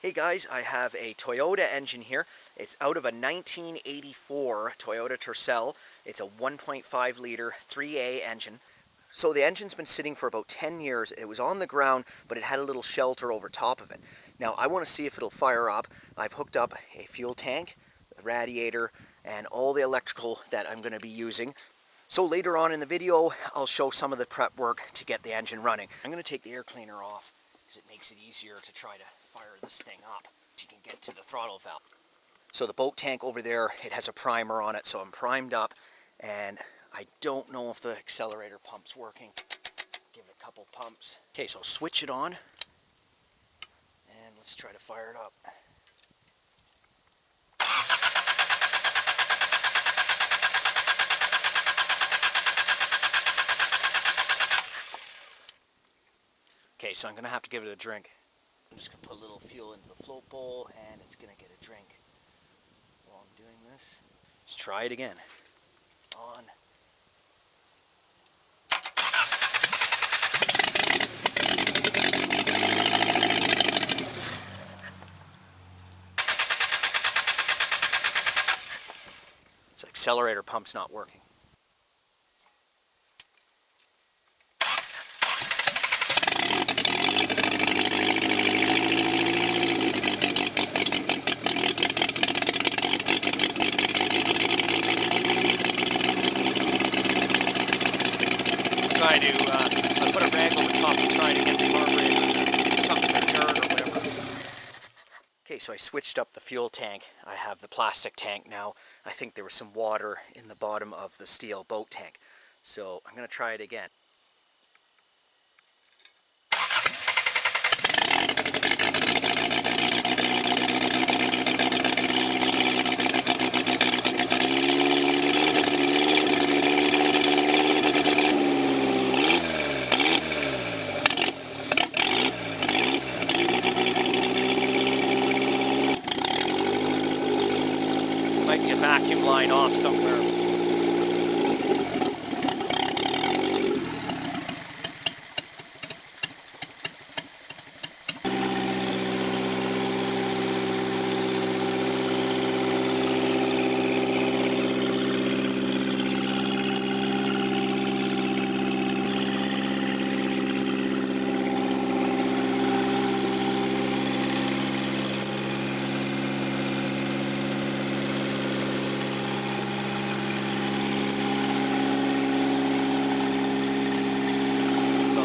Hey guys, I have a Toyota engine here. It's out of a 1984 Toyota Tercel. It's a 1.5 liter 3A engine. So the engine's been sitting for about 10 years. It was on the ground, but it had a little shelter over top of it. Now I want to see if it'll fire up. I've hooked up a fuel tank, a radiator, and all the electrical that I'm going to be using. So later on in the video, I'll show some of the prep work to get the engine running. I'm going to take the air cleaner off because it makes it easier to try to fire this thing up so you can get to the throttle valve. So the boat tank over there, it has a primer on it, so I'm primed up, and I don't know if the accelerator pump's working. Give it a couple pumps. Okay, so I'll switch it on, and let's try to fire it up. Okay, so I'm going to have to give it a drink. I'm just going to put a little fuel into the float bowl, and it's going to get a drink. While I'm doing this, let's try it again. On. So accelerator pump's not working. I put a rag over top to try to get the carburetor to suck the dirt or whatever. Okay, so I switched up the fuel tank. I have the plastic tank now. I think there was some water in the bottom of the steel boat tank. So I'm going to try it again. Might be a vacuum line off somewhere.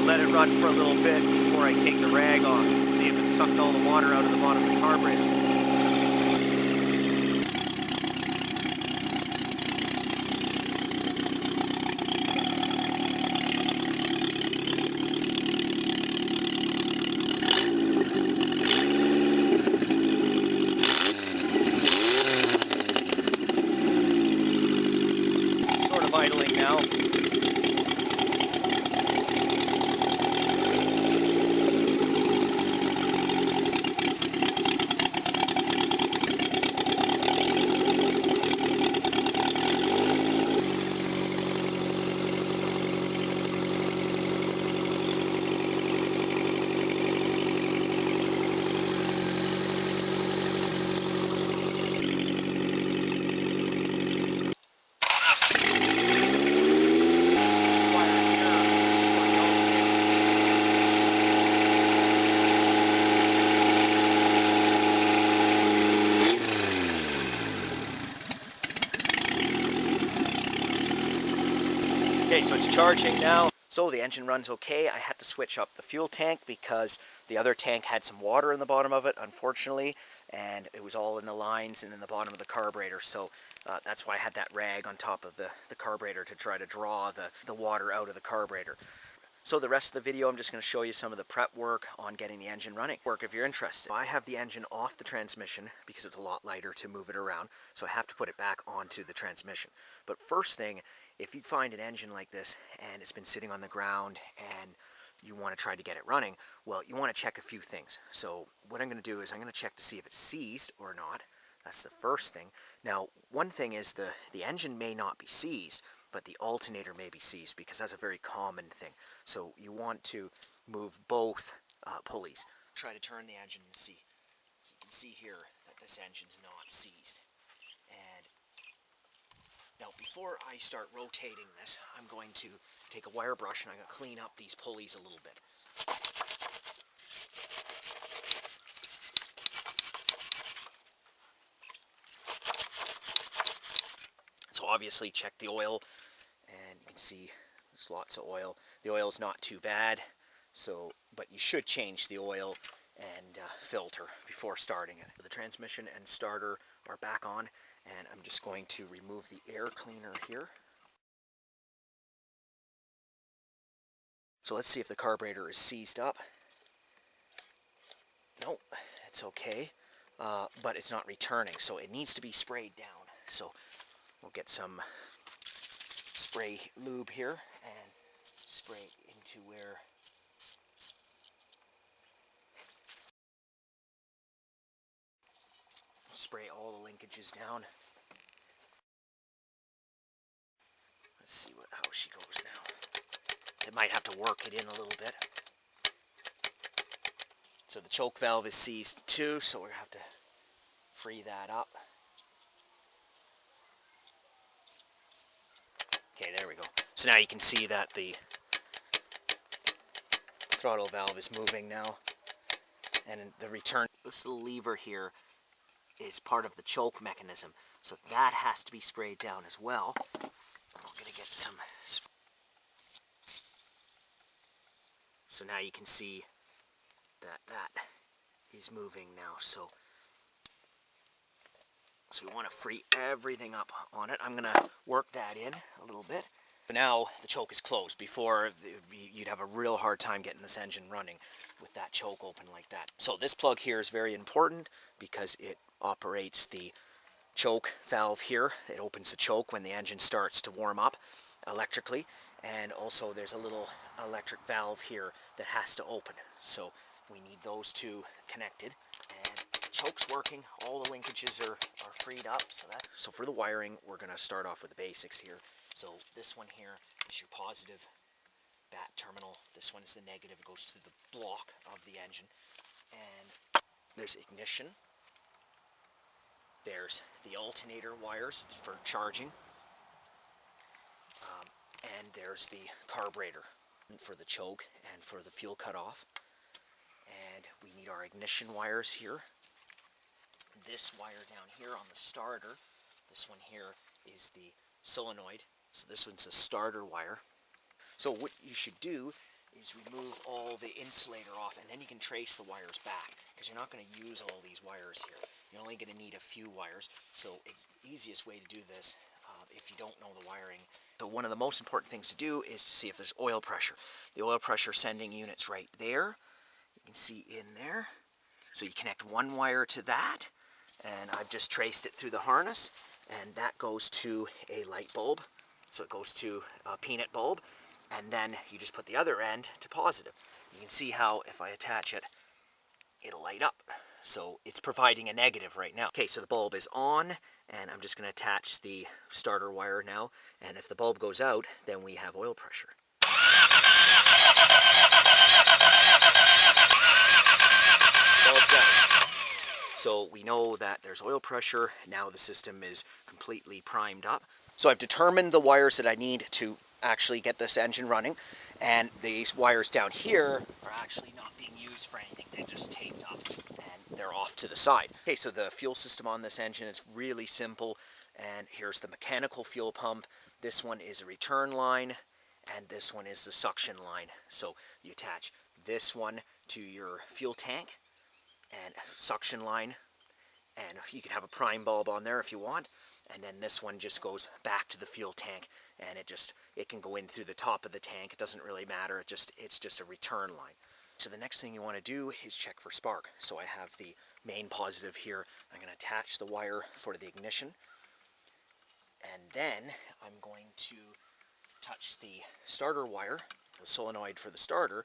Let it run for a little bit before I take the rag off, see if it sucked all the water out of the bottom of the carburetor. Sort of idling now. Okay, so it's charging now. So the engine runs okay. I had to switch up the fuel tank because the other tank had some water in the bottom of it, unfortunately, and it was all in the lines and in the bottom of the carburetor. So that's why I had that rag on top of the carburetor to try to draw the water out of the carburetor. So the rest of the video, I'm just going to show you some of the prep work on getting the engine running. If you're interested. I have the engine off the transmission because it's a lot lighter to move it around, so I have to put it back onto the transmission. But first thing, if you find an engine like this and it's been sitting on the ground and you want to try to get it running, well, you want to check a few things. So what I'm going to do is I'm going to check to see if it's seized or not. That's the first thing. Now, one thing is the engine may not be seized, but the alternator may be seized because that's a very common thing. So you want to move both pulleys. Try to turn the engine and see. So see here that this engine's not seized. And now before I start rotating this, I'm going to take a wire brush and I'm going to clean up these pulleys a little bit. So obviously check the oil, and you can see there's lots of oil. The oil's not too bad, but you should change the oil and filter before starting it. The transmission and starter are back on, and I'm just going to remove the air cleaner here. So let's see if the carburetor is seized up. No, it's okay, but it's not returning, so it needs to be sprayed down. So we'll get some spray lube here and spray into where spray all the linkages down. Let's see how she goes now. It might have to work it in a little bit. So the choke valve is seized too, so we're going to have to free that up. Okay, there we go. So now you can see that the throttle valve is moving now. And the return, this little lever here is part of the choke mechanism. So that has to be sprayed down as well. I'm going to get some. So now you can see that that is moving now. So we want to free everything up on it. I'm going to work that in a little bit. Now the choke is closed. Before, you'd have a real hard time getting this engine running with that choke open like that. So this plug here is very important because it operates the choke valve here. It opens the choke when the engine starts to warm up electrically. And also there's a little electric valve here that has to open. So we need those two connected. And the choke's working. All the linkages are freed up. So for the wiring, we're going to start off with the basics here. So this one here is your positive bat terminal. This one is the negative. It goes to the block of the engine. And there's ignition. There's the alternator wires for charging. And there's the carburetor for the choke and for the fuel cutoff. And we need our ignition wires here. This wire down here on the starter, this one here is the solenoid. So this one's the starter wire. So what you should do is remove all the insulator off, and then you can trace the wires back, because you're not going to use all these wires here. You're only going to need a few wires. So it's the easiest way to do this if you don't know the wiring. So one of the most important things to do is to see if there's oil pressure. The oil pressure sending unit's right there. You can see in there. So you connect one wire to that, and I've just traced it through the harness, and that goes to a light bulb. So it goes to a peanut bulb, and then you just put the other end to positive. You can see how if I attach it, it'll light up. So it's providing a negative right now. Okay, so the bulb is on, and I'm just going to attach the starter wire now, and if the bulb goes out, then we have oil pressure. Bulb's out. So we know that there's oil pressure. Now the system is completely primed up. So I've determined the wires that I need to actually get this engine running, and these wires down here are actually not being used for anything. They're just taped up and they're off to the side. Okay, so the fuel system on this engine is really simple, and here's the mechanical fuel pump. This one is a return line, and this one is the suction line. So you attach this one to your fuel tank and suction line, and you can have a prime bulb on there if you want, and then this one just goes back to the fuel tank, and it can go in through the top of the tank. It doesn't really matter. It's just a return line. So the next thing you want to do is check for spark. So I have the main positive here. I'm going to attach the wire for the ignition, and then I'm going to touch the starter wire, the solenoid for the starter,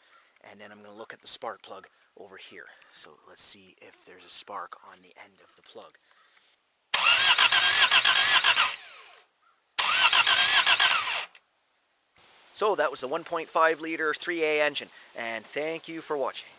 and then I'm going to look at the spark plug over here. So let's see if there's a spark on the end of the plug. So that was the 1.5 liter 3A engine, and thank you for watching.